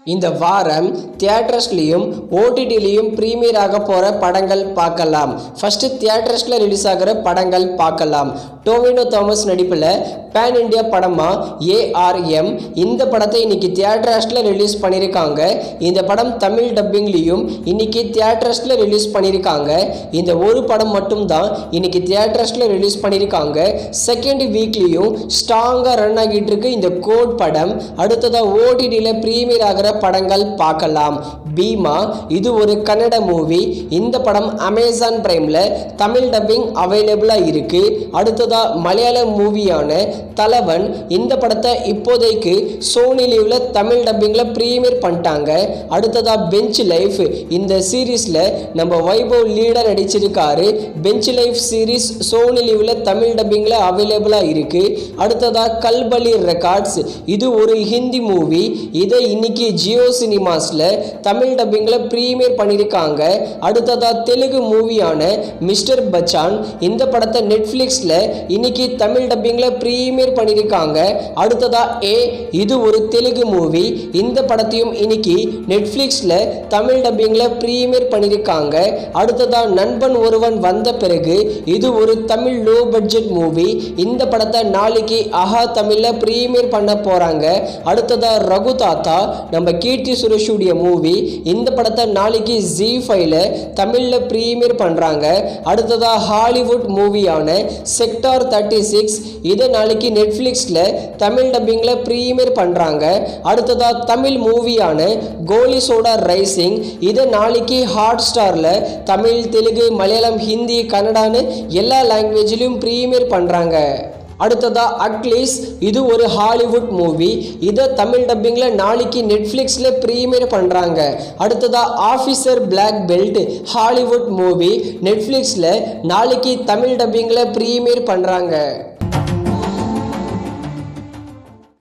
இந்த வாரம் தியேட்டர்ஸ்லையும் ஓடிடிலையும் ப்ரீமியர் ஆக போகிற படங்கள் பார்க்கலாம். ஃபஸ்ட்டு தியேட்டர்ஸில் ரிலீஸ் ஆகிற படங்கள் பார்க்கலாம். டோவினோ தாமஸ் நடிப்பில் பேன் இண்டியா படமாக ஏஆர்எம் இந்த படத்தை இன்னைக்கு தியேட்டர்ஸில் ரிலீஸ் பண்ணியிருக்காங்க. இந்த படம் தமிழ் டப்பிங்லேயும் இன்னைக்கு தியேட்டர்ஸில் ரிலீஸ் பண்ணியிருக்காங்க. இந்த ஒரு படம் மட்டும்தான் இன்னைக்கு தியேட்டர்ஸில் ரிலீஸ் பண்ணியிருக்காங்க. செகண்ட் வீக்லேயும் ஸ்ட்ராங்காக ரன் ஆகிட்டு இருக்கு இந்த கோட் படம். அடுத்ததாக ஓடிடியில் ப்ரீமியர் ஆகிற படங்கள் பார்க்கலாம். பீமா இது ஒரு கன்னட மூவி. இந்த படம் அமேசான் பிரைமில் தமிழ் டப்பிங் அவைலபிளாக இருக்கு. அடுத்ததாக மலையாள மூவியான தலைவன் இந்த படத்தை இப்போதைக்கு சோனி லீவில் தமிழ் டப்பிங்கில் ப்ரீமியர் பண்ணிட்டாங்க. அடுத்ததாக பெஞ்ச் லைஃப் இந்த சீரீஸில் நம்ம வைபவ் லீடர் நடிச்சிருக்காரு. பெஞ்ச் லைஃப் சீரீஸ் சோனி லீவில் தமிழ் டப்பிங்கில் அவைலபிளாக இருக்கு. அடுத்ததாக கல்பலி ரெக்கார்ட்ஸ் இது ஒரு ஹிந்தி மூவி. இதை இன்னைக்கு ஜியோ சினிமாஸில் தமிழ் டப்பிங்கில் ப்ரீமியர் பண்ணியிருக்காங்க. அடுத்ததாக தெலுங்கு மூவியான மிஸ்டர் பச்சான் இந்த படத்தை நெட்ஃப்ளிக்ஸில் இன்னைக்கு தமிழ் டப்பிங்கில் ப்ரீமியர் பண்ணியிருக்காங்க. அடுத்ததா இது ஒரு தெலுங்கு மூவி. இந்த படத்தையும் இன்னைக்கு நெட்ஃப்ளிக்ஸில் தமிழ் டப்பிங்கில் ப்ரீமியர் பண்ணியிருக்காங்க. அடுத்ததா நண்பன் ஒருவன் வந்த பிறகு இது ஒரு தமிழ் லோ பட்ஜெட் மூவி. இந்த படத்தை நாளைக்கு ஆஹா தமிழில் ப்ரீமியர் பண்ண போகிறாங்க. அடுத்ததா ரகு தாத்தா நம்ம கீர்த்தி சுரேஷுடைய மூவி. இந்த படத்தை நாளைக்கு ஜி5ல தமிழில் ப்ரீமியர் பண்ணுறாங்க. அடுத்ததா ஹாலிவுட் மூவியான செக்டார் 36 இதை நாளைக்கு நெட்ஃப்ளிக்ஸில் தமிழ் டப்பிங்கில் ப்ரீமியர் பண்ணுறாங்க. அடுத்ததாக தமிழ் மூவியான கோலி சோடா ரைசிங் இதை நாளைக்கு ஹாட் ஸ்டாரில் தமிழ், தெலுங்கு, மலையாளம், ஹிந்தி, கன்னடான்னு எல்லா லாங்குவேஜ்லையும் ப்ரீமியர் பண்ணுறாங்க. அடுத்ததா அட்லீஸ் இது ஒரு ஹாலிவுட் மூவி. இதை தமிழ் டப்பிங்கில் நாளைக்கு நெட்ஃப்ளிக்ஸில் ப்ரீமியர் பண்ணுறாங்க. அடுத்ததா officer black belt Hollywood movie நெட்ஃப்ளிக்ஸில் நாளைக்கு தமிழ் டப்பிங்கில் ப்ரீமியர் பண்ணுறாங்க.